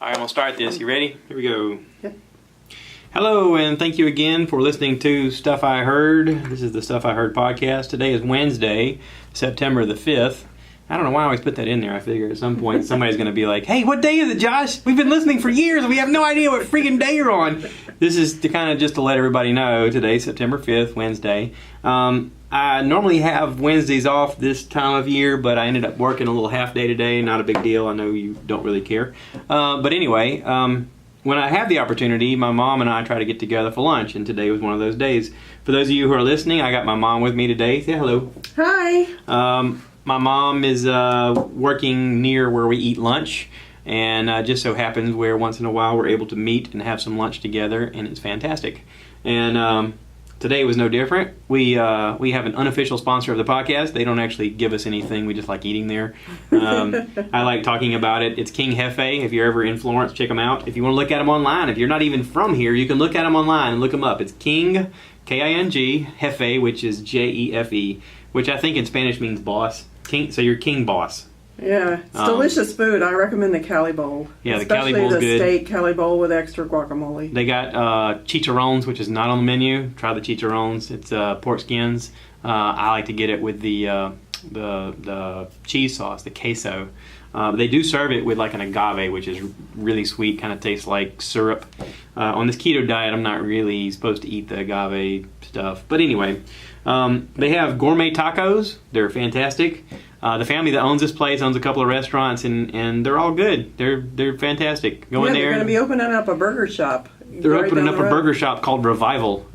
All right, I'm going to start this. You ready? Here we go. Yep. Hello, and thank you again for listening to Stuff I Heard. This is the Stuff I Heard podcast. Today is Wednesday, September the 5th. I don't know why I always put that in there. I figure at some point somebody's going to be like, hey, what day is it, Josh? We've been listening for years and we have no idea what freaking day you're on. This is to kind of just to let everybody know. Today's September 5th, Wednesday. I normally have Wednesdays off this time of year, but I ended up working a little half day today. Not a big deal. I know you don't really care. But anyway, when I have the opportunity, my mom and I try to get together for lunch, and today was one of those days. For those of you who are listening, I got my mom with me today. Say hello. Hi. My mom is working near where we eat lunch, and just so happens where once in a while we're able to meet and have some lunch together, and it's fantastic. And today was no different. We have an unofficial sponsor of the podcast. They don't actually give us anything. We just like eating there. I like talking about it. It's King Hefe. If you're ever in Florence, check them out. If you want to look at them online, if you're not even from here, you can look at them online and look them up. It's King, K-I-N-G, Hefe, which is J-E-F-E, which I think in Spanish means boss. King, so you're King Boss. Yeah, it's delicious food. I recommend the Cali Bowl. Yeah, the Cali Bowl's good. Especially the steak Cali Bowl with extra guacamole. They got chicharrones, which is not on the menu. Try the chicharrones. It's pork skins. I like to get it with the cheese sauce, the queso. They do serve it with like an agave, which is really sweet, kind of tastes like syrup. On this keto diet, I'm not really supposed to eat the agave stuff. But anyway, they have gourmet tacos. They're fantastic. The family that owns this place owns a couple of restaurants, and they're all good. They're fantastic. Go in there. They're going to be opening up a burger shop. They're opening up a burger shop called Revival.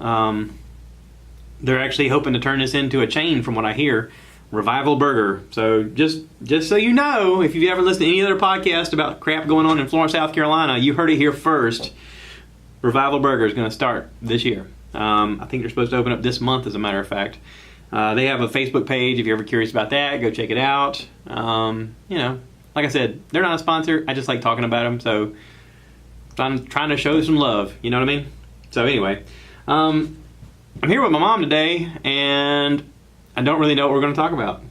They're actually hoping to turn this into a chain, from what I hear. Revival Burger. So just so you know, if you've ever listened to any other podcast about crap going on in Florence, South Carolina, you heard it here first. Revival Burger is going to start this year. I think they're supposed to open up this month, as a matter of fact. They have a Facebook page. If you're ever curious about that, go check it out. Like I said, they're not a sponsor. I just like talking about them, so I'm trying to show some love. You know what I mean? So anyway, I'm here with my mom today, and I don't really know what we're going to talk about.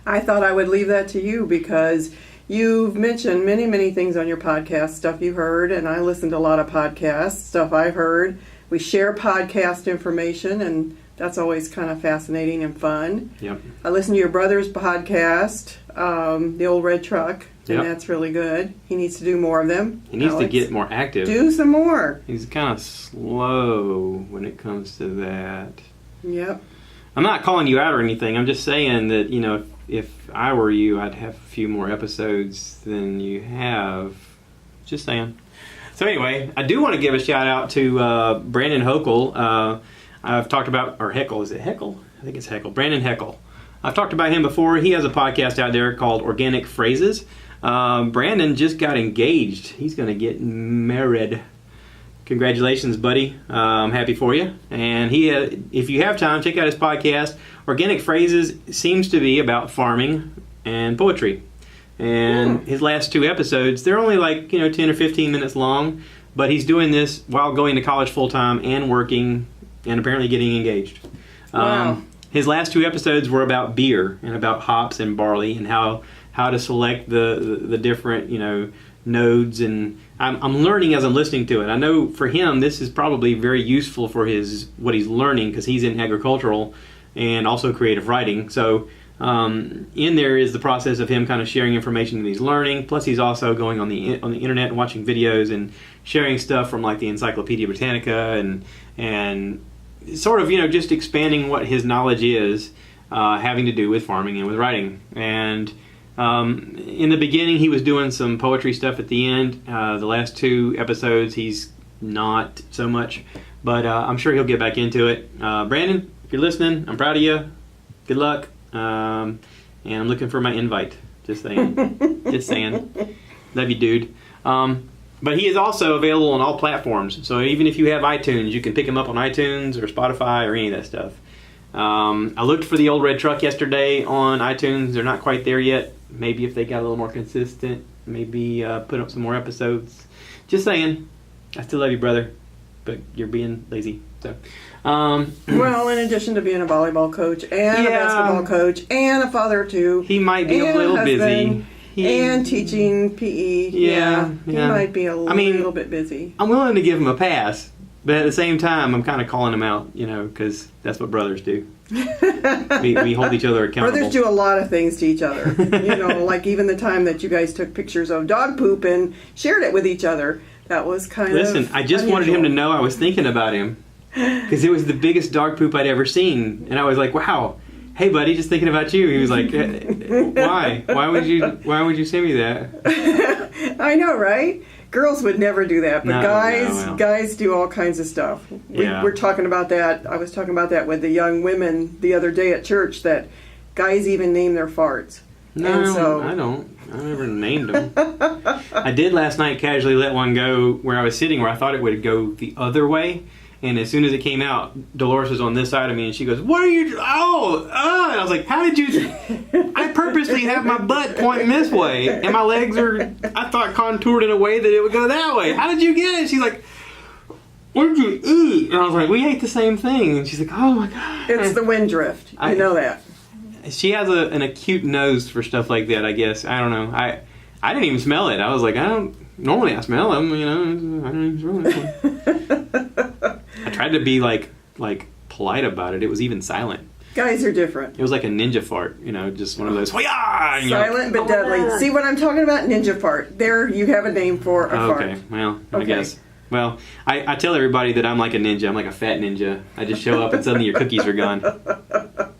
I thought I would leave that to you because you've mentioned many, many things on your podcast, stuff you heard, and I listened to a lot of podcasts, stuff I heard. We share podcast information, and that's always kind of fascinating and fun. Yep. I listened to your brother's podcast, The Old Red Truck, and that's really good. He needs to do more of them. He needs to get more active. Do some more. He's kind of slow when it comes to that. Yep. I'm not calling you out or anything. I'm just saying that, if I were you, I'd have a few more episodes than you have. Just saying. So anyway, I do want to give a shout out to Brandon Hochul. I've talked about, or Heckle, is it Heckle? I think it's Heckle. Brandon Heckle. I've talked about him before. He has a podcast out there called Organic Phrases. Brandon just got engaged. He's going to get married. Congratulations, buddy. I'm happy for you. And if you have time, check out his podcast. Organic Phrases seems to be about farming and poetry. And his last two episodes, they're only like 10 or 15 minutes long, but he's doing this while going to college full-time and working and apparently getting engaged. Wow. His last two episodes were about beer and about hops and barley and how to select the different nodes, and I'm learning as I'm listening to it. I know for him this is probably very useful for what he's learning, because he's in agricultural and also creative writing. So in there is the process of him kind of sharing information that he's learning. Plus he's also going on the internet and watching videos and sharing stuff from like the Encyclopedia Britannica and sort of just expanding what his knowledge is, having to do with farming and with writing. And in the beginning, he was doing some poetry stuff at the end. The last two episodes, he's not so much, but I'm sure he'll get back into it. Brandon, if you're listening, I'm proud of you. Good luck. And I'm looking for my invite. Just saying. Just saying. Love you, dude. But he is also available on all platforms. So even if you have iTunes, you can pick him up on iTunes or Spotify or any of that stuff. I looked for the Old Red Truck yesterday on iTunes. They're not quite there yet. Maybe if they got a little more consistent, maybe put up some more episodes. Just saying. I still love you, brother, but you're being lazy. So, well, in addition to being a volleyball coach and a basketball coach and a father too, he might be a little busy. and teaching PE. Yeah. He might be a little bit busy. I'm willing to give him a pass, but at the same time, I'm kind of calling him out, because that's what brothers do. we hold each other accountable. Brothers do a lot of things to each other. Like even the time that you guys took pictures of dog poop and shared it with each other. That was kind of Listen, I just wanted him to know I was thinking about him. Because it was the biggest dog poop I'd ever seen. And I was like, wow. Hey, buddy, just thinking about you. He was like, why? Why would you send me that? I know, right? Girls would never do that, but guys do all kinds of stuff. We're talking about that. I was talking about that with the young women the other day at church, that guys even name their farts. No, I don't. I never named them. I did last night casually let one go where I was sitting where I thought it would go the other way. And as soon as it came out, Dolores was on this side of me, and she goes, "What are you? Oh!" And I was like, "How did you?" I purposely have my butt pointing this way, and my legs are, I thought, contoured in a way that it would go that way. How did you get it? She's like, "What did you eat?" And I was like, "We ate the same thing." And she's like, "Oh my god!" It's the wind drift. I know that. She has an acute nose for stuff like that. I guess I don't know. I didn't even smell it. I was like, I don't. Normally I smell them. I don't even smell it. I tried to be like polite about it. It was even silent. Guys are different. It was like a ninja fart, just one of those. Silent but deadly. See what I'm talking about? Ninja fart. There, you have a name for a fart. Okay, well, I guess. Well, I tell everybody that I'm like a ninja. I'm like a fat ninja. I just show up and suddenly your cookies are gone.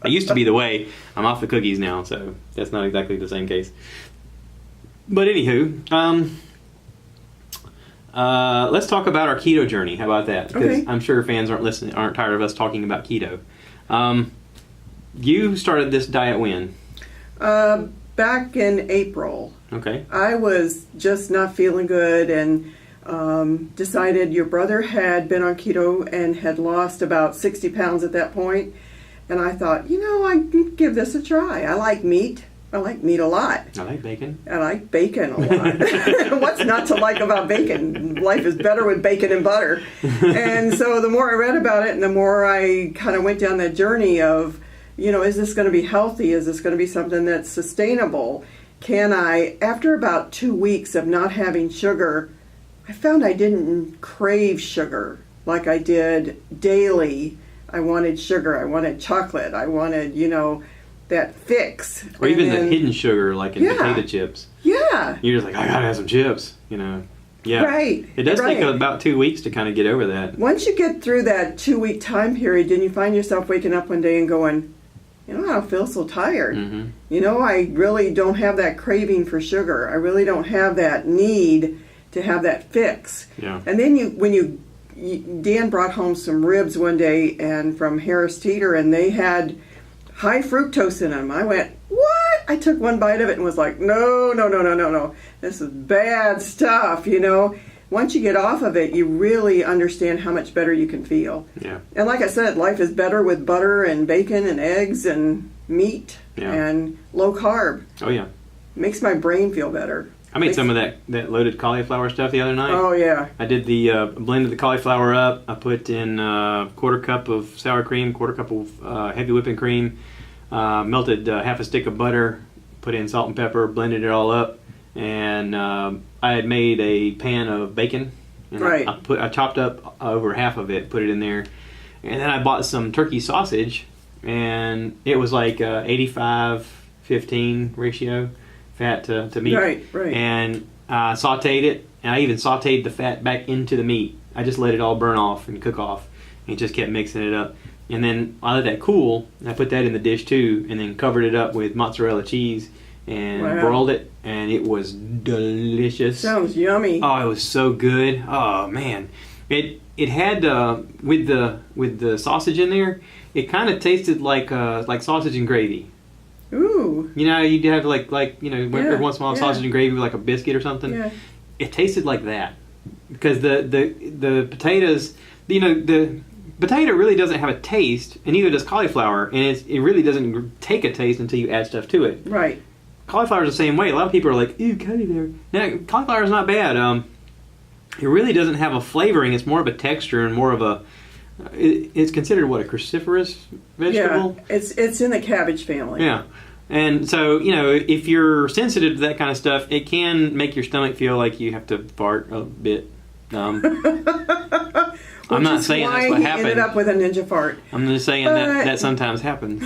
It used to be the way. I'm off the cookies now, so that's not exactly the same case. But anywho, let's talk about our keto journey. How about that? Because I'm sure fans aren't tired of us talking about keto. You started this diet when? Back in April. Okay. I was just not feeling good and decided your brother had been on keto and had lost about 60 pounds at that point. And I thought, I can give this a try. I like meat. I like meat a lot. I like bacon. I like bacon a lot. What's not to like about bacon? Life is better with bacon and butter. And so the more I read about it and the more I kind of went down that journey of, is this going to be healthy? Is this going to be something that's sustainable? Can I, after about 2 weeks of not having sugar, I found I didn't crave sugar like I did daily. I wanted sugar. I wanted chocolate. I wanted, that fix. Or even the hidden sugar, like in potato chips. Yeah. You're just like, I gotta have some chips, Yeah. Right. It does take about 2 weeks to kind of get over that. Once you get through that 2 week time period, then you find yourself waking up one day and going, I don't feel so tired. Mm-hmm. I really don't have that craving for sugar. I really don't have that need to have that fix. Yeah. And then Dan brought home some ribs one day and from Harris Teeter, and they had high fructose in them. I went, what? I took one bite of it and was like, no. This is bad stuff, Once you get off of it, you really understand how much better you can feel. Yeah. And like I said, life is better with butter and bacon and eggs and meat and low carb. Oh, yeah. Makes my brain feel better. I made some of that loaded cauliflower stuff the other night. Oh, yeah. I did blended the cauliflower up. I put in a quarter cup of sour cream, quarter cup of heavy whipping cream, melted half a stick of butter, put in salt and pepper, blended it all up, and I had made a pan of bacon. And I chopped up over half of it, put it in there, and then I bought some turkey sausage, and it was like 85-15 ratio. Fat to meat. Right. And I sauteed it, and I even sauteed the fat back into the meat. I just let it all burn off and cook off, and just kept mixing it up. And then I let that cool, and I put that in the dish too, and then covered it up with mozzarella cheese and broiled it, and it was delicious. Sounds yummy. Oh, it was so good. Oh man, it had with the sausage in there, it kind of tasted like sausage and gravy. Ooh. You'd have every once in a while sausage and gravy with like a biscuit or something. Yeah. It tasted like that because the potatoes, the potato really doesn't have a taste, and neither does cauliflower, and it really doesn't take a taste until you add stuff to it. Right. Cauliflower is the same way. A lot of people are like, "Ew, cauliflower." Now, cauliflower is not bad. It really doesn't have a flavoring. It's more of a texture and more of a. It's considered a cruciferous vegetable. Yeah, it's in the cabbage family. Yeah, And so, if you're sensitive to that kind of stuff, it can make your stomach feel like you have to fart a bit. I'm not saying that's what happened. Ended up with a ninja fart. I'm just saying that sometimes happens.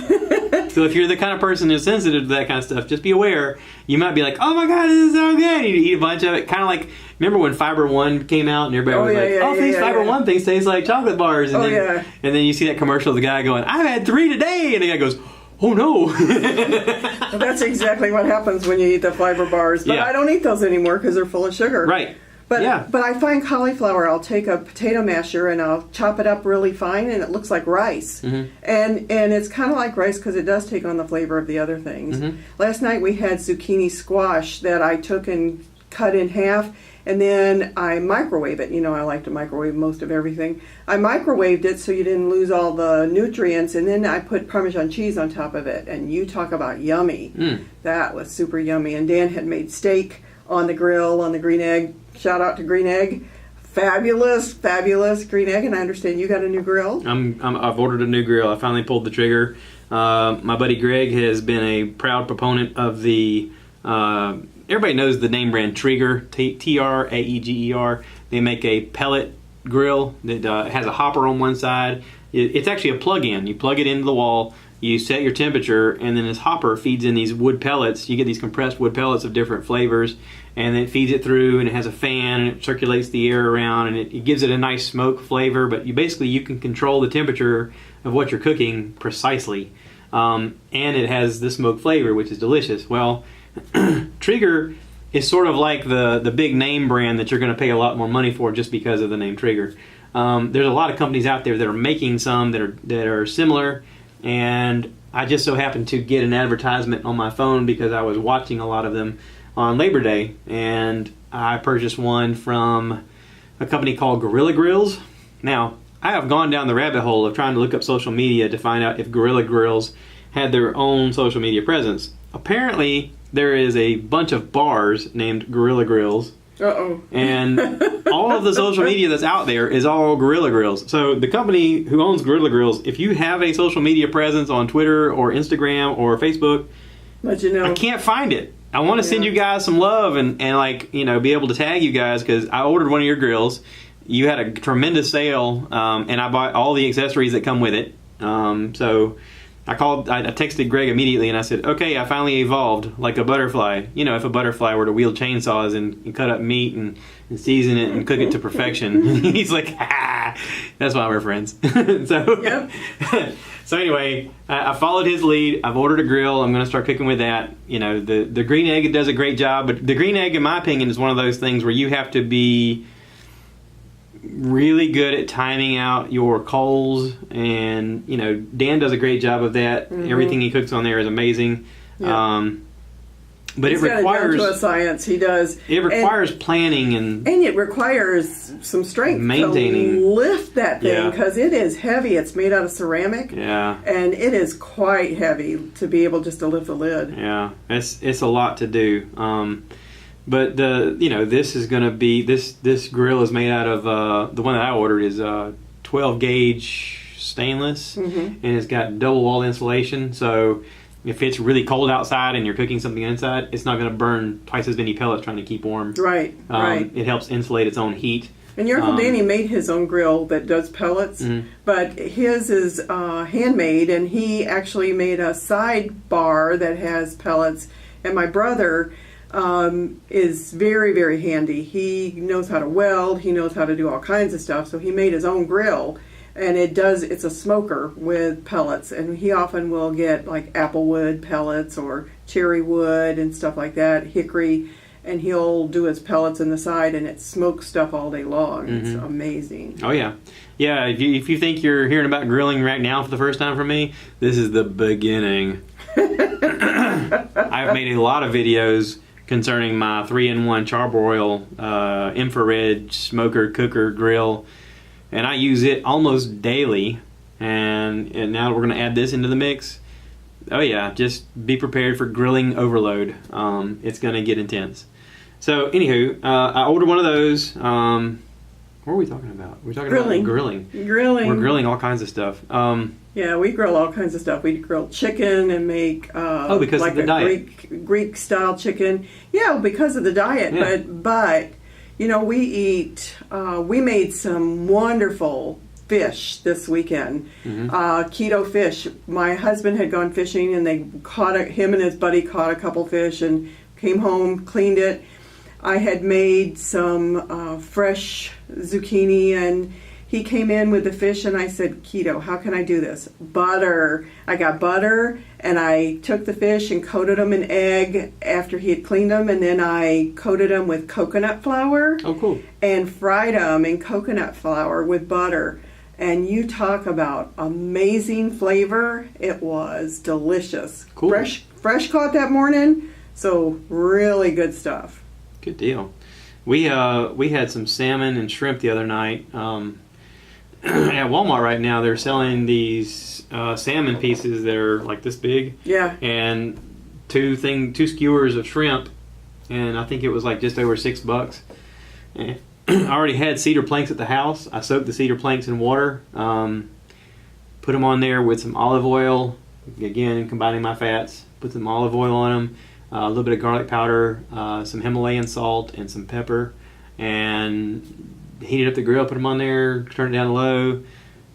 So if you're the kind of person who's sensitive to that kind of stuff, just be aware. You might be like, "Oh my God, this is so good!" You eat a bunch of it, kind of like, remember when Fiber One came out and everybody was these Fiber One things taste like chocolate bars, and then you see that commercial of the guy going, "I've had 3 today," and the guy goes, "Oh no!" Well, that's exactly what happens when you eat the fiber bars. But I don't eat those anymore because they're full of sugar. Right. But I find cauliflower, I'll take a potato masher and I'll chop it up really fine and it looks like rice. Mm-hmm. And it's kind of like rice because it does take on the flavor of the other things. Mm-hmm. Last night we had zucchini squash that I took and cut in half and then I microwave it. I like to microwave most of everything. I microwaved it so you didn't lose all the nutrients, and then I put Parmesan cheese on top of it. And you talk about yummy. That was super yummy. And Dan had made steak on the grill on the green egg. Shout out to Green Egg. Fabulous Green Egg. And I understand you got a new grill. I've ordered a new grill. I finally pulled the trigger. My buddy Greg has been a proud proponent of the... everybody knows the name brand Traeger, Traeger. They make a pellet grill that has a hopper on one side. It's actually a plug-in. You plug it into the wall, you set your temperature, and then this hopper feeds in these wood pellets. You get these compressed wood pellets of different flavors, and then it feeds it through, and it has a fan, and it circulates the air around, and it gives it a nice smoke flavor. But you can control the temperature of what you're cooking precisely, and it has the smoke flavor, which is delicious. Well, Traeger is sort of like the big name brand that you're going to pay a lot more money for just because of the name Traeger. There's a lot of companies out there that are making some that are similar, and I just so happened to get an advertisement on my phone because I was watching a lot of them on Labor Day, and I purchased one from a company called Gorilla Grills. Now, I have gone down the rabbit hole of trying to look up social media to find out if Gorilla Grills had their own social media presence. Apparently, there is a bunch of bars named Gorilla Grills. Uh-oh. And all of the social media that's out there is all Gorilla Grills. So the company who owns Gorilla Grills, if you have a social media presence on Twitter or Instagram or Facebook, let you know. I can't find it. I want to send you guys some love and be able to tag you guys because I ordered one of your grills. You had a tremendous sale, and I bought all the accessories that come with it. So I texted Greg immediately and I said, okay, I finally evolved like a butterfly. If a butterfly were to wield chainsaws and cut up meat and season it and cook it to perfection. He's like, that's why we're friends. So anyway, I followed his lead. I've ordered a grill. I'm going to start cooking with that. The green egg does a great job, but the green egg, in my opinion, is one of those things where you have to be really good at timing out your coals, and Dan does a great job of that. Mm-hmm. Everything he cooks on there is amazing. Yeah. But it requires to a science. He does. It requires planning and it requires some strength maintaining to lift that thing because it is heavy. It's made out of ceramic. Yeah, and it is quite heavy to be able just to lift the lid. Yeah, it's a lot to do. But this is going to be this grill is made out of the one that I ordered is 12 gauge stainless, and it's got double wall insulation. So if it's really cold outside and you're cooking something inside, it's not going to burn twice as many pellets trying to keep warm. Right. It helps insulate its own heat. And your Uncle Danny made his own grill that does pellets, but his is handmade, and he actually made a side bar that has pellets. And my brother is very, very handy. He knows how to weld. He knows how to do all kinds of stuff. So he made his own grill, and it's a smoker with pellets. And he often will get like applewood pellets or cherry wood and stuff like that, hickory, and he'll do his pellets in the side, and it smokes stuff all day long. It's amazing. Oh yeah. Yeah, if you think you're hearing about grilling right now for the first time from me, this is the beginning. I've made a lot of videos concerning my 3-in-1 charbroil infrared smoker cooker grill, and I use it almost daily, and now we're going to add this into the mix. Oh yeah, just be prepared for grilling overload. It's going to get intense. So anywho, I ordered one of those. We're What are we talking about? We're talking Grilling. about grilling. Grilling. We're grilling all kinds of stuff. Yeah, we grill all kinds of stuff. We grill chicken and make because like of the a diet. Greek style chicken. Yeah, because of the diet. Yeah. But we made some wonderful fish this weekend. Keto fish. My husband had gone fishing and they him and his buddy caught a couple fish and came home, cleaned it. I had made some fresh zucchini, and he came in with the fish, and I said, Keto, how can I do this? Butter. I got butter, and I took the fish and coated them in egg after he had cleaned them, and then I coated them with coconut flour. Oh, cool. And fried them in coconut flour with butter. And you talk about amazing flavor. It was delicious. Cool. Fresh caught that morning, so really good stuff. Good deal. We had some salmon and shrimp the other night. At Walmart right now, they're selling these salmon pieces that are like this big. Yeah. And two skewers of shrimp, and I think it was like just over $6. And I already had cedar planks at the house. I soaked the cedar planks in water, put them on there with some olive oil. Again, combining my fats. Put some olive oil on them. A little bit of garlic powder, some Himalayan salt, and some pepper, and heated up the grill, put them on there, turned it down low,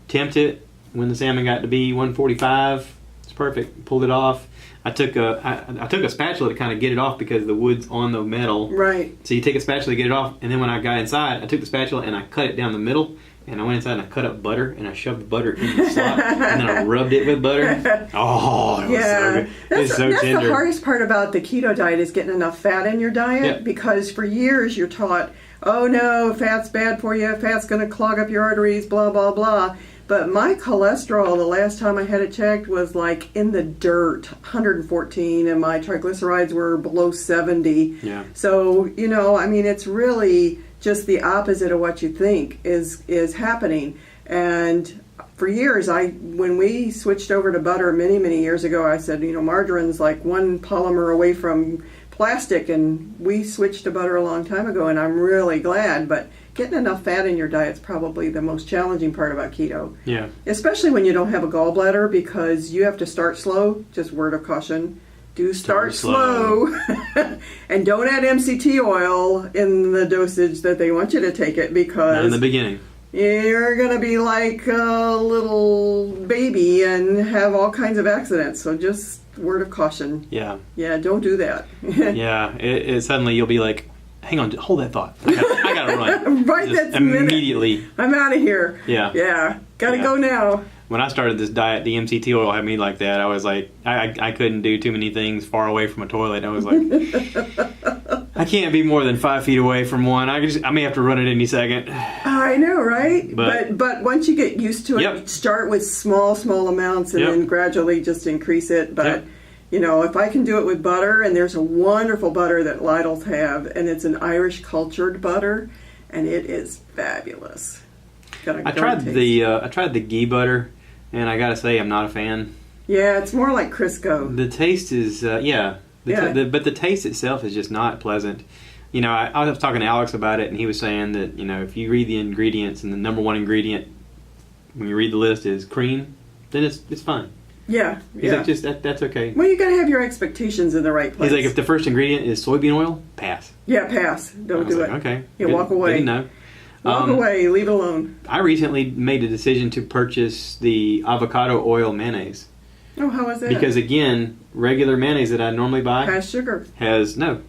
temped it. When the salmon got to be 145, it's perfect. Pulled it off. I took a spatula to kind of get it off because the wood's on the metal. Right. So you take a spatula to get it off, and then when I got inside, I took the spatula and I cut it down the middle. And I went inside and I cut up butter and I shoved butter in the slot and then I rubbed it with butter. Oh, it was so good. It's so tender. That's the hardest part about the keto diet is getting enough fat in your diet because for years you're taught, oh no, fat's bad for you, fat's going to clog up your arteries, blah, blah, blah. But my cholesterol, the last time I had it checked, was like in the dirt, 114, and my triglycerides were below 70. Yeah. So, it's really just the opposite of what you think is happening. And for years, when we switched over to butter many, many years ago, I said, margarine's like one polymer away from plastic, and we switched to butter a long time ago, and I'm really glad. But getting enough fat in your diet is probably the most challenging part about keto. Yeah. Especially when you don't have a gallbladder, because you have to start slow. Just word of caution. Do start slow. And don't add MCT oil in the dosage that they want you to take it, because not in the beginning. You're going to be like a little baby and have all kinds of accidents. So just word of caution. Yeah. Yeah, don't do that. Yeah. It suddenly you'll be like, hang on, hold that thought. I got to run. Right just that minute. Immediately. I'm out of here. Yeah. Yeah. Got to go now. When I started this diet, the MCT oil had me like that. I was like, I couldn't do too many things far away from a toilet. I was like, I can't be more than 5 feet away from one. I may have to run it any second. I know, right? But once you get used to it, start with small amounts and then gradually just increase it. But if I can do it with butter, and there's a wonderful butter that Lidl's have, and it's an Irish cultured butter, and it is fabulous. I tried the ghee butter, and I gotta say I'm not a fan. Yeah, it's more like Crisco. The taste is but the taste itself is just not pleasant. I was talking to Alex about it, and he was saying that if you read the ingredients and the number one ingredient when you read the list is cream, then it's fine. Yeah, He's like, that's okay. Well, you gotta have your expectations in the right place. He's like, if the first ingredient is soybean oil, pass. Yeah, pass. Don't do it. Okay. Yeah, walk away. Good to know. Walk away. Leave it alone. I recently made a decision to purchase the avocado oil mayonnaise. Oh, how was that? Because again, regular mayonnaise that I normally buy has sugar. Has no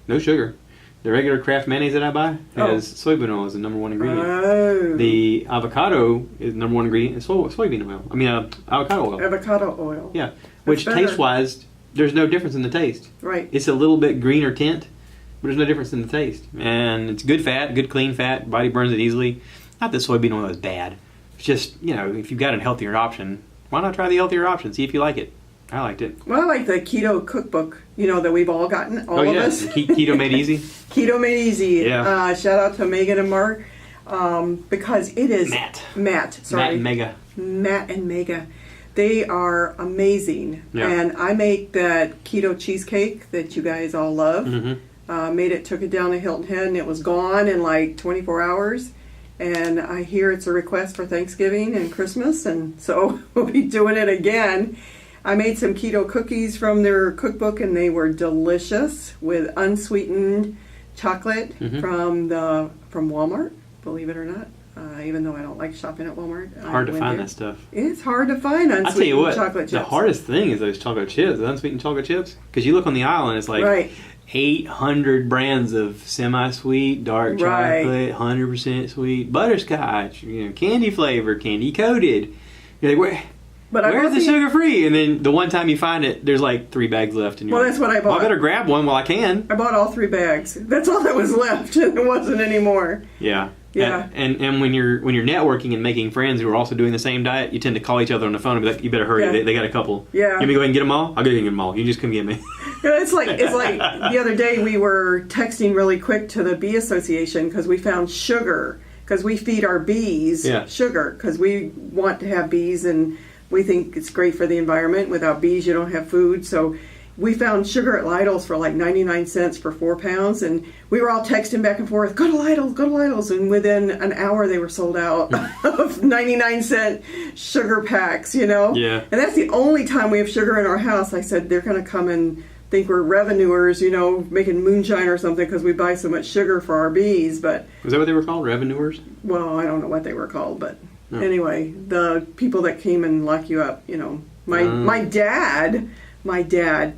sugar. The regular Kraft mayonnaise that I buy has soybean oil as the number one ingredient. Oh. The avocado is the number one ingredient is soybean oil. Avocado oil. Avocado oil. Yeah. Which taste-wise, there's no difference in the taste. Right. It's a little bit greener tint, but there's no difference in the taste. And it's good fat, good clean fat. Body burns it easily. Not that soybean oil is bad. It's just, if you've got a healthier option, why not try the healthier option? See if you like it. I liked it. Well, I like the keto cookbook, that we've all gotten, all of us. Keto Made Easy. Keto Made Easy. Yeah. Shout out to Megan and Mark, because it is... Matt, sorry. Matt and Mega. They are amazing. Yeah. And I make that keto cheesecake that you guys all love. Mm-hmm. Took it down to Hilton Head, and it was gone in like 24 hours. And I hear it's a request for Thanksgiving and Christmas, and so we'll be doing it again. I made some keto cookies from their cookbook, and they were delicious with unsweetened chocolate from Walmart, believe it or not. Even though I don't like shopping at Walmart. Hard to find that stuff. It's hard to find unsweetened chocolate chips. The hardest thing is those chocolate chips, the unsweetened chocolate chips. Because you look on the aisle and it's like 800 brands of semi-sweet, dark chocolate, 100% sweet, butterscotch, candy flavor, candy coated. You're like, where's the sugar-free? And then the one time you find it, there's like 3 bags left. And that's what I bought. Well, I better grab one while I can. I bought all 3 bags. That's all that was left. It wasn't anymore. Yeah. And when you're networking and making friends who are also doing the same diet, you tend to call each other on the phone and be like, you better hurry. Yeah. They got a couple. Yeah. You want me to go ahead and get them all? I'll go ahead and get them all. You just come get me. It's like the other day we were texting really quick to the Bee Association because we found sugar, because we feed our bees sugar, because we want to have bees and we think it's great for the environment. Without bees, you don't have food. So we found sugar at Lidl's for like 99 cents for 4 pounds, and we were all texting back and forth, go to Lidl's, and within an hour they were sold out of 99-cent sugar packs, Yeah. And that's the only time we have sugar in our house. I said, they're going to come and think we're revenuers, making moonshine or something because we buy so much sugar for our bees. But was that what they were called, revenuers? Well, I don't know what they were called, but anyway, the people that came and lock you up, My dad,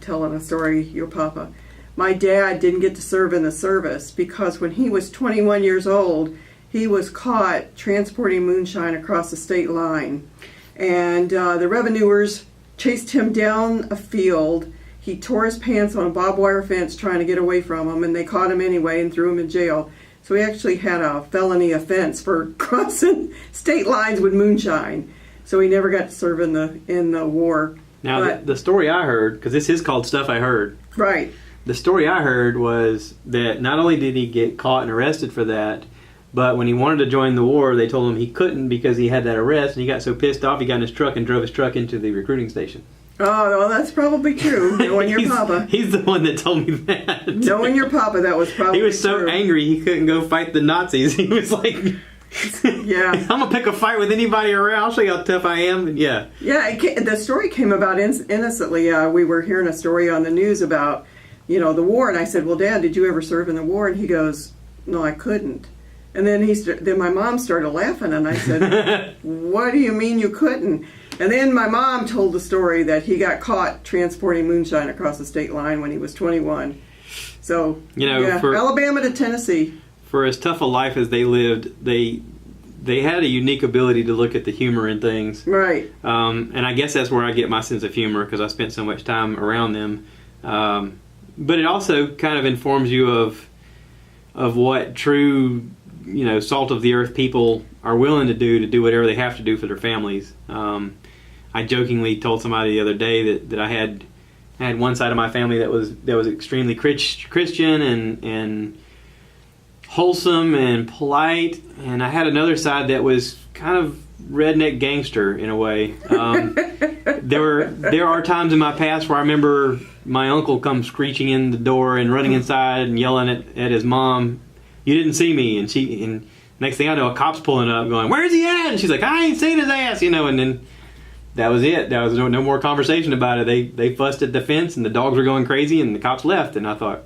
telling a story, your papa, my dad didn't get to serve in the service because when he was 21 years old, he was caught transporting moonshine across the state line. And the revenuers chased him down a field. He tore his pants on a barbed wire fence trying to get away from them, and they caught him anyway and threw him in jail. So he actually had a felony offense for crossing state lines with moonshine. So he never got to serve in the war. Now, the story I heard, because this is called Stuff I Heard. Right. The story I heard was that not only did he get caught and arrested for that, but when he wanted to join the war, they told him he couldn't because he had that arrest, and he got so pissed off he got in his truck and drove his truck into the recruiting station. Oh, well, that's probably true. Knowing your papa. He's the one that told me that. Knowing your papa, that was probably true. He was so angry he couldn't go fight the Nazis. He was like... Yeah, I'm gonna pick a fight with anybody around. I'll show you how tough I am. And the story came about innocently. We were hearing a story on the news about the war, and I said, well, Dad, did you ever serve in the war? And he goes, no, I couldn't. And then then my mom started laughing, and I said, what do you mean you couldn't? And then my mom told the story that he got caught transporting moonshine across the state line when he was 21. So Alabama to Tennessee. For as tough a life as they lived, they had a unique ability to look at the humor in things. Right. And I guess that's where I get my sense of humor because I spent so much time around them. But it also kind of informs you of what true, salt of the earth people are willing to do whatever they have to do for their families. I jokingly told somebody the other day that I had one side of my family that was extremely Christian and wholesome and polite, and I had another side that was kind of redneck gangster in a way. There are times in my past where I remember my uncle come screeching in the door and running inside and yelling at his mom, "You didn't see me," and next thing I know, a cop's pulling up going, "Where's he at?" And she's like, "I ain't seen his ass," and then that was it. There was no more conversation about it. They fussed at the fence and the dogs were going crazy and the cops left, and I thought,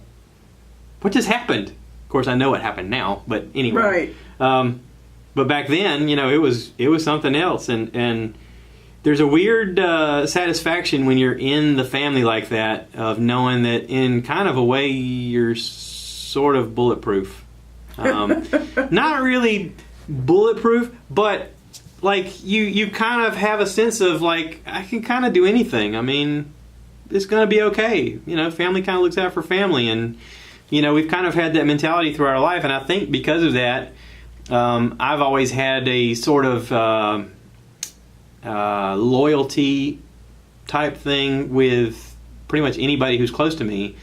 what just happened? Of course, I know what happened now, but anyway. Right. But back then, it was something else, and there's a weird satisfaction when you're in the family like that of knowing that in kind of a way you're sort of bulletproof. Not really bulletproof, but like you kind of have a sense of like I can kind of do anything. I mean, it's going to be okay. Family kind of looks out for family, and we've kind of had that mentality through our life, and I think because of that, I've always had a sort of loyalty type thing with pretty much anybody who's close to me.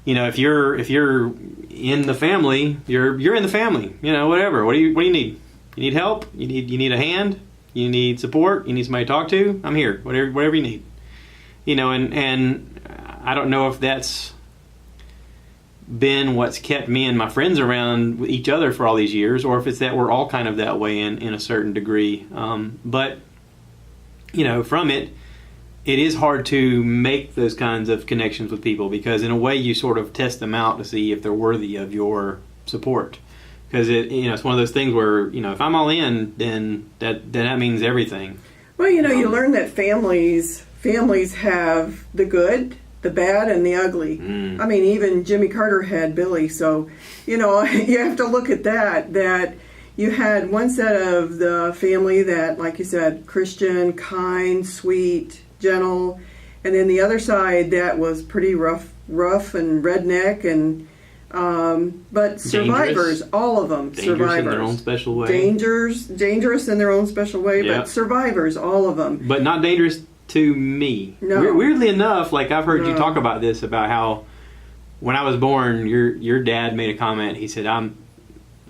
If you're in the family, you're in the family. Whatever. What do you need? You need help? You need a hand? You need support? You need somebody to talk to? I'm here. Whatever you need. And I don't know if that's been what's kept me and my friends around with each other for all these years, or if it's that we're all kind of that way in a certain degree. But, from it is hard to make those kinds of connections with people, because in a way you sort of test them out to see if they're worthy of your support. Because it's one of those things where, if I'm all in, then that means everything. Well, you learn that families have the good, the bad, and the ugly. I mean, even Jimmy Carter had Billy. So, you have to look at that you had one set of the family that, like you said, Christian, kind, sweet, gentle, and then the other side that was pretty rough and redneck, and but survivors, all of them, dangerous survivors in their own special way. Dangerous in their own special way, Yep. but survivors, all of them. But not dangerous to me. No. Weirdly enough, like I've heard you talk about this, about how when I was born, your dad made a comment. He said, "I'm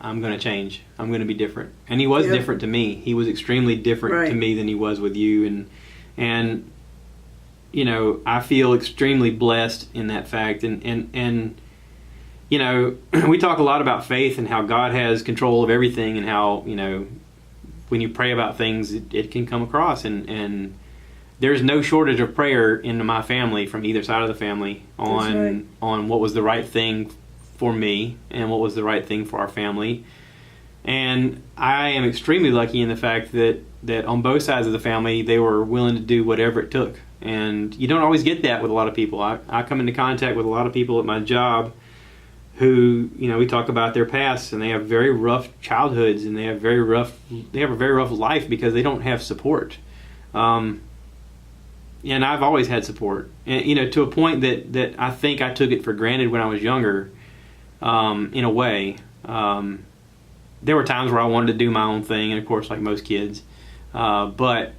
going to change. I'm going to be different." And he was different to me. He was extremely different to me than he was with you, and I feel extremely blessed in that fact. And we talk a lot about faith and how God has control of everything, and how when you pray about things, it can come across, and there's no shortage of prayer in my family, from either side of the family, on what was the right thing for me and what was the right thing for our family. And I am extremely lucky in the fact that on both sides of the family, they were willing to do whatever it took. And you don't always get that with a lot of people. I come into contact with a lot of people at my job who, we talk about their pasts, and they have very rough childhoods, and they have a very rough life because they don't have support. And I've always had support, and to a point that I think I took it for granted when I was younger. In a way, there were times where I wanted to do my own thing, and of course, like most kids. But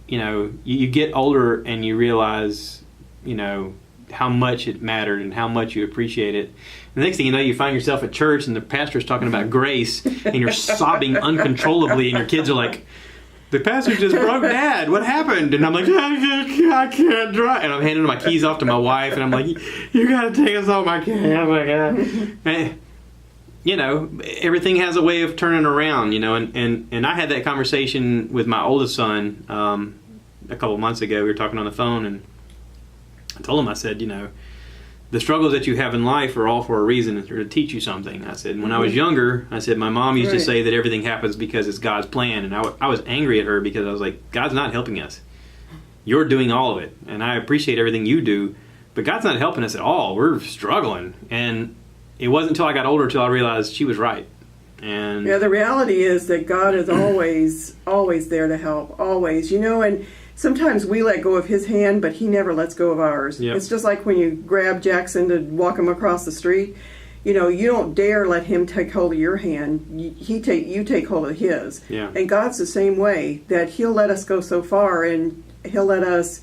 you get older and you realize, how much it mattered and how much you appreciate it. The next thing you know, you find yourself at church and the pastor's talking about grace, and you're sobbing uncontrollably, and your kids are like, "The pastor just broke Dad. What happened?" And I'm like, "I can't drive." And I'm handing my keys off to my wife, and I'm like, "You got to take us home. I can't." Oh my God. Everything has a way of turning around, and I had that conversation with my oldest son a couple months ago. We were talking on the phone, and I told him, I said, the struggles that you have in life are all for a reason. They're to teach you something. I said, when I was younger, I said, my mom used to say that everything happens because it's God's plan. And I was angry at her because I was like, God's not helping us. You're doing all of it. And I appreciate everything you do, but God's not helping us at all. We're struggling. And it wasn't until I got older until I realized she was right. And the reality is that God is always there to help. Always. And sometimes we let go of his hand, but he never lets go of ours. Yep. It's just like when you grab Jackson to walk him across the street. You don't dare let him take hold of your hand. You take hold of his. Yeah. And God's the same way, that he'll let us go so far, and he'll let us,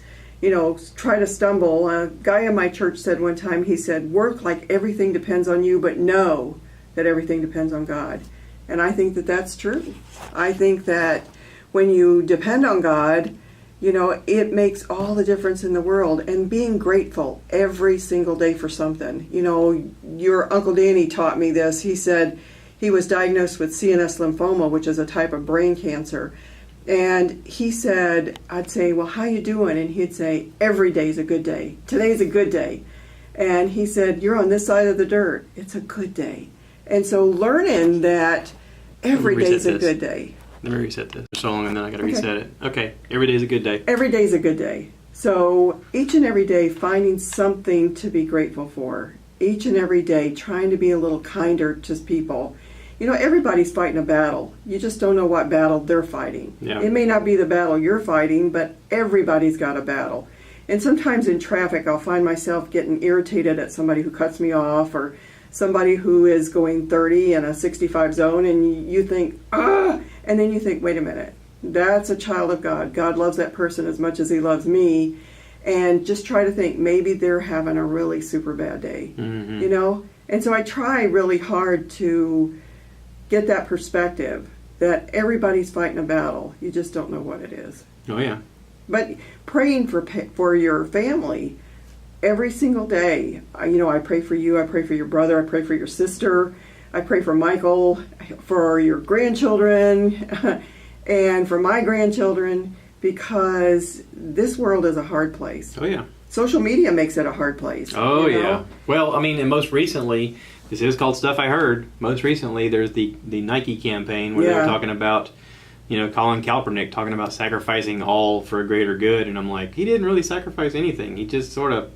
try to stumble. A guy in my church said one time, he said, "Work like everything depends on you, but know that everything depends on God." And I think that that's true. I think that when you depend on God, it makes all the difference in the world. And being grateful every single day for something. Your Uncle Danny taught me this. He said he was diagnosed with CNS lymphoma, which is a type of brain cancer. And he said, I'd say, "Well, how you doing?" And he'd say, "Every day's a good day. Today's a good day." And he said, "You're on this side of the dirt. It's a good day." And so learning that every day's a good day. Let me reset this song, and then I got to reset it. Okay, every day is a good day. Every day is a good day. So each and every day, finding something to be grateful for. Each and every day, trying to be a little kinder to people. Everybody's fighting a battle. You just don't know what battle they're fighting. Yeah. It may not be the battle you're fighting, but everybody's got a battle. And sometimes in traffic, I'll find myself getting irritated at somebody who cuts me off, or somebody who is going 30 in a 65 zone, and you think, "Ah!" And then you think, wait a minute, that's a child of God. God loves that person as much as he loves me. And just try to think, maybe they're having a really super bad day, And so I try really hard to get that perspective that everybody's fighting a battle. You just don't know what it is. Oh, yeah. But praying for your family, every single day, I pray for you, I pray for your brother, I pray for your sister, I pray for Michael, for your grandchildren, and for my grandchildren, because this world is a hard place. Oh, yeah. Social media makes it a hard place. Oh, yeah. Well, I mean, and most recently, this is called Stuff I Heard. Most recently, there's the Nike campaign where they were talking about, Colin Kaepernick talking about sacrificing all for a greater good. And I'm like, he didn't really sacrifice anything. He just sort of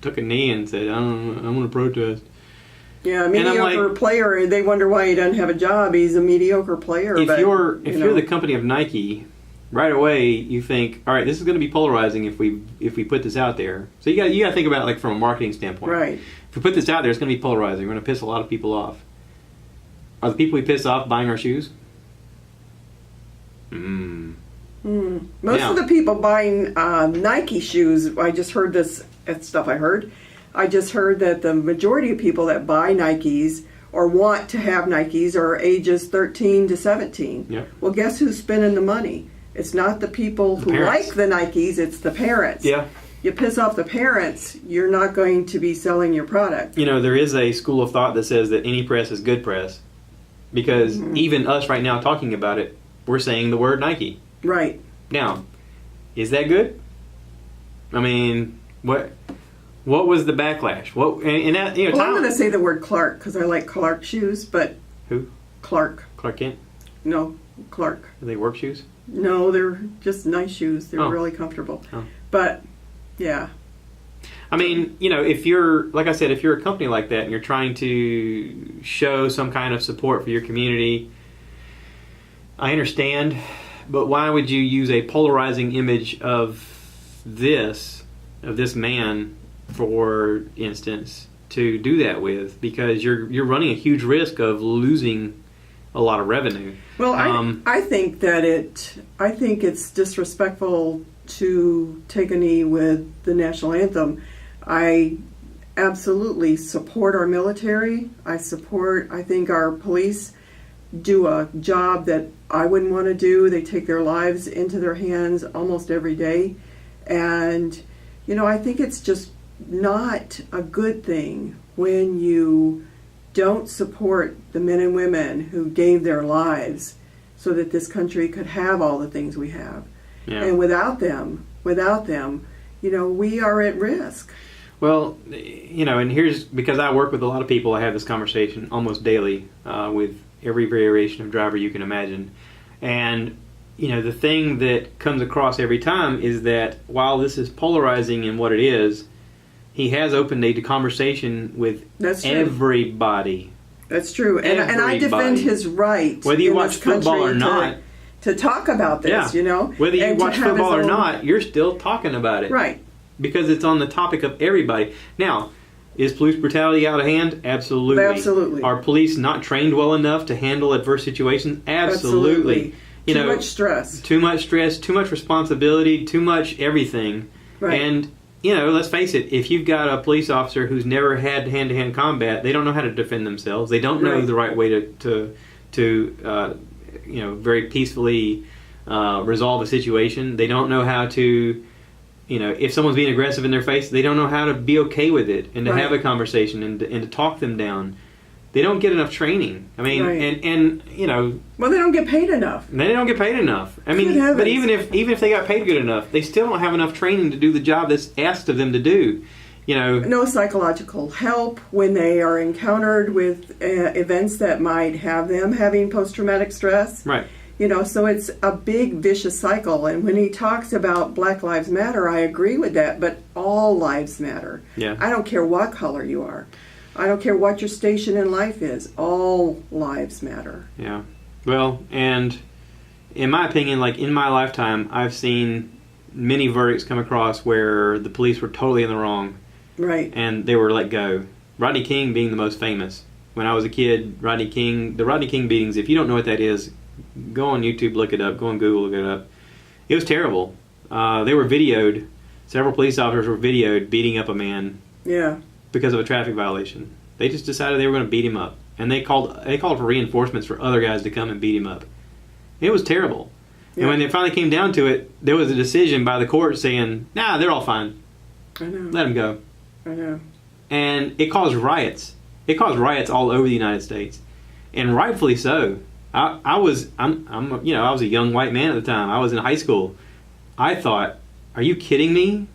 took a knee and said, I'm going to protest. Yeah, a mediocre player, they wonder why he doesn't have a job. He's a mediocre player. If you're the company of Nike, right away you think, all right, this is going to be polarizing if we put this out there. So you got to think about it like from a marketing standpoint. Right. If we put this out there, it's going to be polarizing. We're going to piss a lot of people off. Are the people we piss off buying our shoes? Most of the people buying Nike shoes, I just heard this stuff I heard. I just heard that the majority of people that buy Nikes or want to have Nikes are ages 13 to 17. Yep. Well, guess who's spending the money? It's not the people who like the Nikes, it's the parents. Yeah. You piss off the parents, you're not going to be selling your product. There is a school of thought that says that any press is good press. Because even us right now talking about it, we're saying the word Nike. Right. Now, is that good? I mean, what was the backlash? I'm going to say the word Clark because I like Clark shoes, but... Who? Clark. Clark Kent? No, Clark. Are they work shoes? No, they're just nice shoes. They're really comfortable. Oh. But, yeah. I mean, if you're, like I said, if you're a company like that and you're trying to show some kind of support for your community, I understand, but why would you use a polarizing image of this man, for instance, to do that with? Because you're running a huge risk of losing a lot of revenue. Well, I think that it's disrespectful to take a knee with the national anthem. I absolutely support our military. I think our police do a job that I wouldn't want to do. They take their lives into their hands almost every day. And, I think it's just not a good thing when you don't support the men and women who gave their lives so that this country could have all the things we have. Yeah. And without them, we are at risk. Well, and here's, because I work with a lot of people, I have this conversation almost daily with every variation of driver you can imagine. And, the thing that comes across every time is that while this is polarizing in what it is, he has opened a conversation with everybody. That's true. And I defend his right, whether you watch football or not, to talk about this, Whether you watch football or not, you're still talking about it. Right. Because it's on the topic of everybody. Now, is police brutality out of hand? Absolutely. Absolutely. Are police not trained well enough to handle adverse situations? Absolutely. Too much stress. Too much stress, too much responsibility, too much everything. Right. And, let's face it, if you've got a police officer who's never had hand-to-hand combat, they don't know how to defend themselves. They don't know the right way to very peacefully resolve a situation. They don't know how to... if someone's being aggressive in their face, they don't know how to be okay with it and to have a conversation and to talk them down. They don't get enough training. I mean, well, they don't get paid enough. They don't get paid enough. I mean, but even if they got paid good enough, they still don't have enough training to do the job that's asked of them to do. No psychological help when they are encountered with events that might have them having post-traumatic stress. Right. So it's a big vicious cycle. And when he talks about Black Lives Matter, I agree with that, but all lives matter. Yeah. I don't care what color you are. I don't care what your station in life is. All lives matter. Yeah. Well, and in my opinion, like in my lifetime, I've seen many verdicts come across where the police were totally in the wrong. Right. And they were let go. Rodney King being the most famous. When I was a kid, the Rodney King beatings, if you don't know what that is, go on YouTube, look it up. Go on Google, look it up. It was terrible. They were videoed. Several police officers were videoed beating up a man. Yeah. Because of a traffic violation. They just decided they were going to beat him up. And they called for reinforcements for other guys to come and beat him up. It was terrible. Yeah. And when it finally came down to it, there was a decision by the court saying, nah, they're all fine. I know. Let them go. I know. And it caused riots. It caused riots all over the United States, and rightfully so. I was a young white man at the time. I was in high school. I thought, are you kidding me?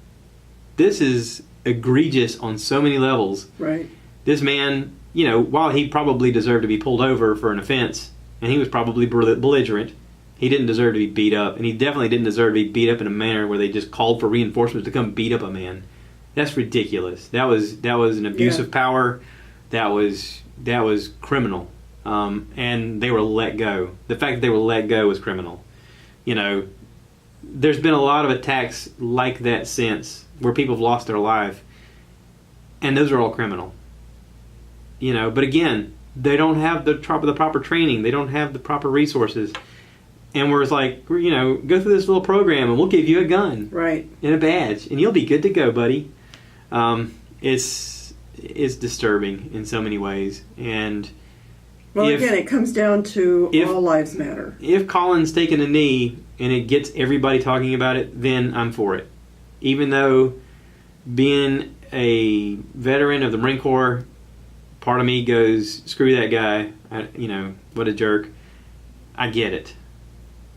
This is egregious on so many levels. Right. This man, while he probably deserved to be pulled over for an offense, and he was probably belligerent, he didn't deserve to be beat up, and he definitely didn't deserve to be beat up in a manner where they just called for reinforcements to come beat up a man. That's ridiculous. That was an abuse of power. That was criminal. And they were let go. The fact that they were let go was criminal. There's been a lot of attacks like that since, where people have lost their life, and those are all criminal. But again, they don't have the proper training. They don't have the proper resources. And we're like, go through this little program and we'll give you a gun. Right. And a badge. And you'll be good to go, buddy. It's disturbing in so many ways. And again, it comes down to all lives matter. If Colin's taking a knee and it gets everybody talking about it, then I'm for it. Even though being a veteran of the Marine Corps, part of me goes, screw that guy. What a jerk. I get it.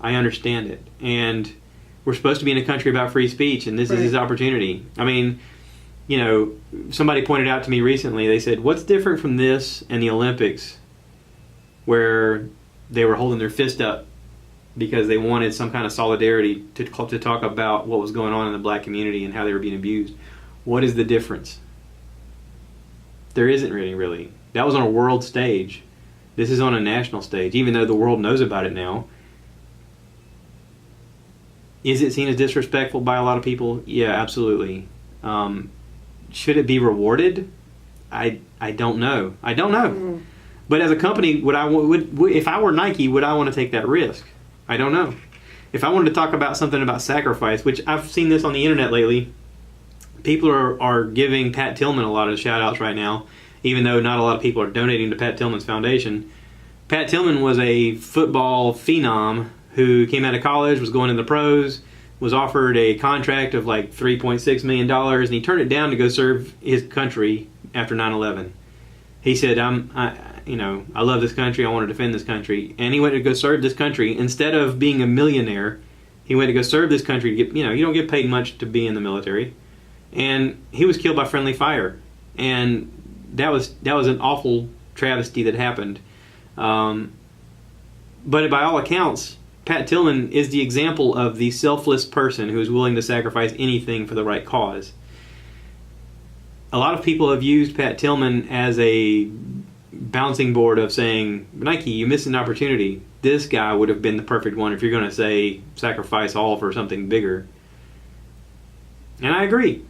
I understand it. And we're supposed to be in a country about free speech, and this is his opportunity. I mean, somebody pointed out to me recently, they said, what's different from this and the Olympics, where they were holding their fist up because they wanted some kind of solidarity to talk about what was going on in the black community and how they were being abused? What is the difference? There isn't really. That was on a world stage. This is on a national stage, even though the world knows about it now. Is it seen as disrespectful by a lot of people? Yeah, absolutely. Should it be rewarded? I don't know. Mm-hmm. But as a company, if I were Nike, would I want to take that risk? I don't know. If I wanted to talk about something about sacrifice, which I've seen this on the internet lately, people are giving Pat Tillman a lot of shout outs right now, even though not a lot of people are donating to Pat Tillman's foundation. Pat Tillman was a football phenom who came out of college, was going in the pros, was offered a contract of like $3.6 million, and he turned it down to go serve his country after 9/11. He said, I love this country, I want to defend this country. And he went to go serve this country. Instead of being a millionaire, he went to go serve this country to get, you don't get paid much to be in the military. And he was killed by friendly fire. And that was an awful travesty that happened. But by all accounts, Pat Tillman is the example of the selfless person who is willing to sacrifice anything for the right cause. A lot of people have used Pat Tillman as a bouncing board of saying, Nike, you missed an opportunity. This guy would have been the perfect one if you're going to say sacrifice all for something bigger. And I agree.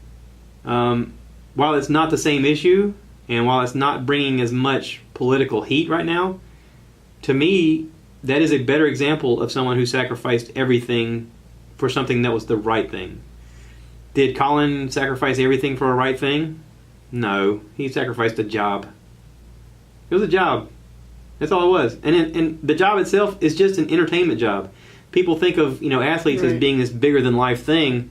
While it's not the same issue, and while it's not bringing as much political heat right now, to me, that is a better example of someone who sacrificed everything for something that was the right thing. Did Colin sacrifice everything for a right thing? No. He sacrificed a job. It was a job. That's all it was. And the job itself is just an entertainment job. People think of athletes as being this bigger than life thing.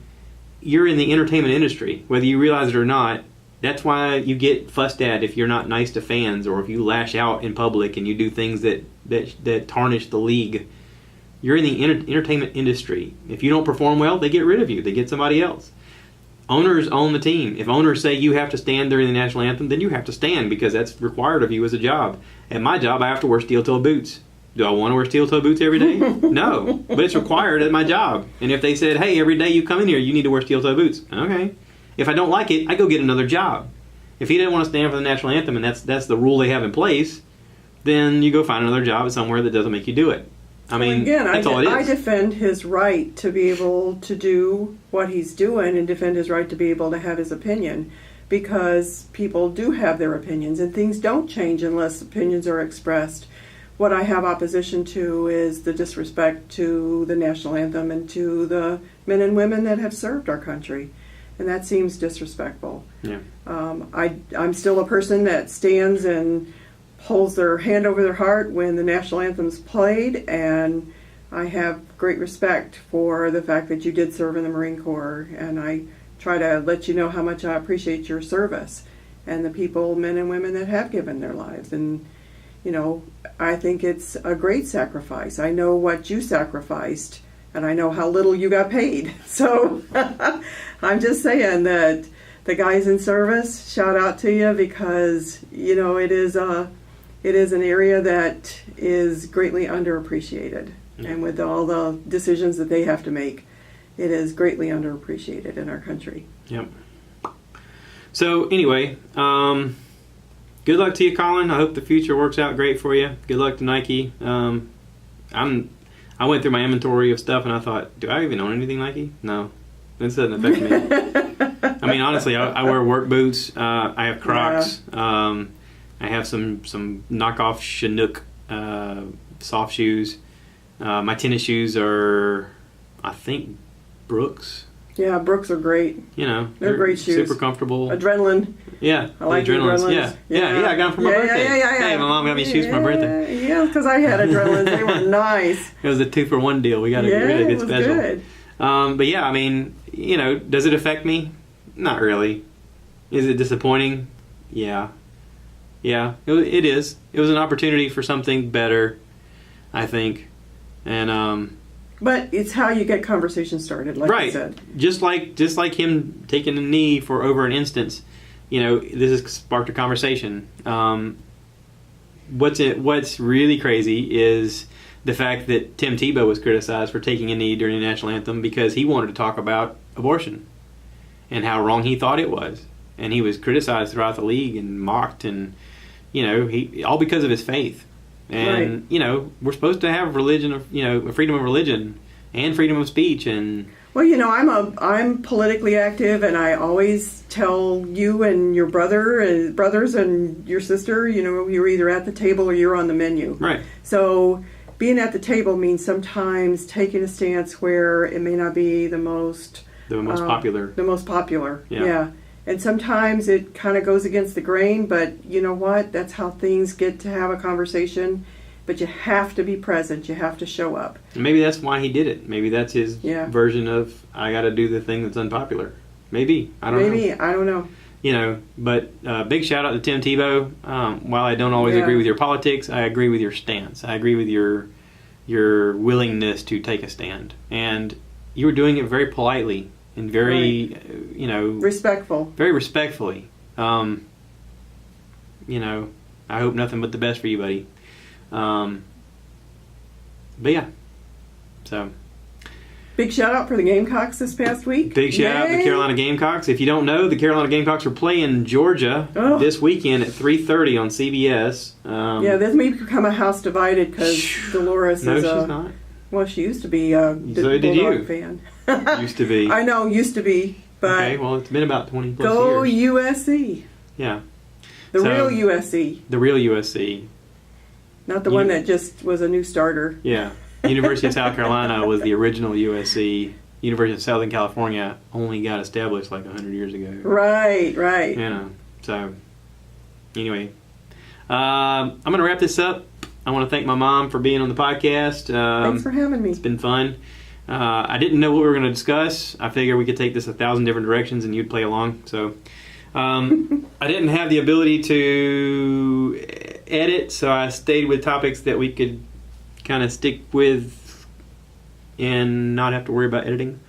You're in the entertainment industry, whether you realize it or not. That's why you get fussed at if you're not nice to fans, or if you lash out in public and you do things that tarnish the league. You're in the entertainment industry. If you don't perform well, they get rid of you. They get somebody else. Owners own the team. If owners say you have to stand during the national anthem, then you have to stand, because that's required of you as a job. At my job, I have to wear steel-toe boots. Do I want to wear steel-toe boots every day? No, but it's required at my job. And if they said, hey, every day you come in here, you need to wear steel-toe boots. Okay. If I don't like it, I go get another job. If he didn't want to stand for the national anthem, and that's the rule they have in place, then you go find another job somewhere that doesn't make you do it. I mean, again, that's all it is. I defend his right to be able to do what he's doing, and defend his right to be able to have his opinion, because people do have their opinions, and things don't change unless opinions are expressed. What I have opposition to is the disrespect to the national anthem and to the men and women that have served our country. And that seems disrespectful. Yeah. I'm still a person that stands and holds their hand over their heart when the national anthem's played, and I have great respect for the fact that you did serve in the Marine Corps, and I try to let you know how much I appreciate your service and the people, men and women, that have given their lives. And, you know, I think it's a great sacrifice. I know what you sacrificed, and I know how little you got paid. So I'm just saying that the guys in service, shout out to you, because, you know, it is an area that is greatly underappreciated. Yeah. And with all the decisions that they have to make, it is greatly underappreciated in our country. Yep. So anyway, good luck to you, Colin. I hope the future works out great for you. Good luck to Nike. I went through my inventory of stuff and I thought, do I even own anything Nike? No, this doesn't affect me. I mean, honestly, I wear work boots. I have Crocs. Yeah. I have some knockoff Chinook soft shoes. My tennis shoes are, I think, Brooks. Yeah, Brooks are great. You know, they're great shoes. Super comfortable. Adrenaline. Yeah, I like the Adrenalines. Yeah, I got them for my birthday. Yeah. Hey, my mom got me shoes for my birthday. Yeah, because I had Adrenalines. They were nice. It was a 2-for-1 deal. We got a really good special. Good. But yeah, I mean, you know, does it affect me? Not really. Is it disappointing? Yeah. It is. It was an opportunity for something better, I think, and But it's how you get conversation started, like right. you said. Just like him taking a knee for over an instance, you know, this has sparked a conversation. What's really crazy is the fact that Tim Tebow was criticized for taking a knee during the national anthem because he wanted to talk about abortion and how wrong he thought it was, and he was criticized throughout the league and mocked, and you know, he all because of his faith. And right. you know, we're supposed to have religion, you know, freedom of religion and freedom of speech. And well, you know, I'm politically active, and I always tell you and your brothers and your sister, you know, you're either at the table or you're on the menu. Right. So being at the table means sometimes taking a stance where it may not be the most popular. The most popular. Yeah. And sometimes it kind of goes against the grain, but you know what? That's how things get to have a conversation. But you have to be present. You have to show up. And maybe that's why he did it. Maybe that's his version of, I got to do the thing that's unpopular. Maybe. I don't know. You know, but big shout out to Tim Tebow. While I don't always agree with your politics, I agree with your stance. I agree with your willingness to take a stand. And you were doing it very politely. And very, you know... respectful. Very respectfully. You know, I hope nothing but the best for you, buddy. But yeah. So... Big shout out for the Gamecocks this past week. Big shout out to the Carolina Gamecocks. If you don't know, the Carolina Gamecocks are playing Georgia this weekend at 3:30 on CBS. This may become a house divided because Dolores is... No, she's not. Well, she used to be a Bulldog fan. Used to be. I know, used to be. But okay, well, it's been about 20 plus years. Go USC. Yeah. The real USC. The real USC. Not the one that just was a new starter. Yeah. University of South Carolina was the original USC. University of Southern California only got established like 100 years ago. Right. You know, so anyway. I'm going to wrap this up. I want to thank my mom for being on the podcast. Thanks for having me. It's been fun. I didn't know what we were going to discuss. I figured we could take this 1,000 different directions and you'd play along. So I didn't have the ability to edit, so I stayed with topics that we could kind of stick with and not have to worry about editing.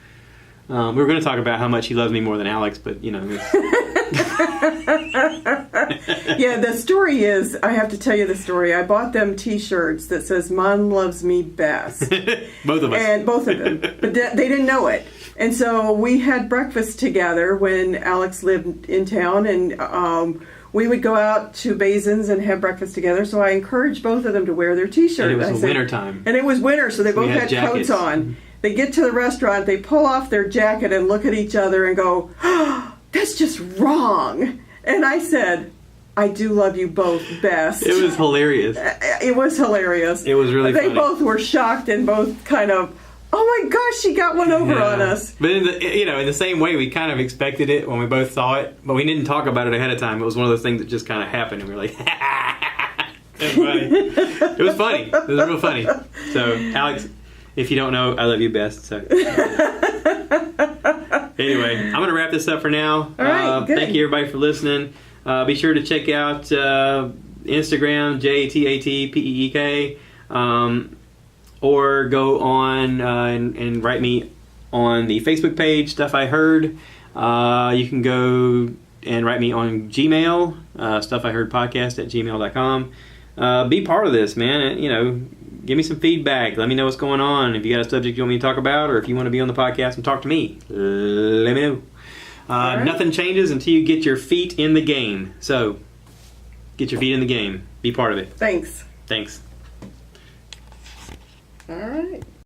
We were going to talk about how much he loves me more than Alex, but you know. Yeah, the story is, I have to tell you the story. I bought them T-shirts that says "Mom loves me best." Both of us. And both of them, but they didn't know it. And so we had breakfast together when Alex lived in town, and we would go out to Basins and have breakfast together. So I encouraged both of them to wear their T-shirt. And it was winter time. And it was winter, so they both had coats on. They get to the restaurant, they pull off their jacket and look at each other and go, "Oh, that's just wrong." And I said, "I do love you both best." It was hilarious. It was hilarious. It was really funny. They both were shocked and both kind of, "Oh my gosh, she got one over on us." But in the same way, we kind of expected it when we both saw it, but we didn't talk about it ahead of time. It was one of those things that just kind of happened, and we were like, "That's funny." It was funny. It was real funny. So, Alex, if you don't know, I love you best. So. Anyway, I'm going to wrap this up for now. All right, good. Thank you, everybody, for listening. Be sure to check out Instagram, JATATPEEK, or go on and write me on the Facebook page, Stuff I Heard. You can go and write me on Gmail, stuffiheardpodcast@gmail.com. Be part of this, man. You know, give me some feedback. Let me know what's going on. If you got a subject you want me to talk about, or if you want to be on the podcast and talk to me, let me know. Right. Nothing changes until you get your feet in the game. So, get your feet in the game. Be part of it. Thanks. Thanks. All right.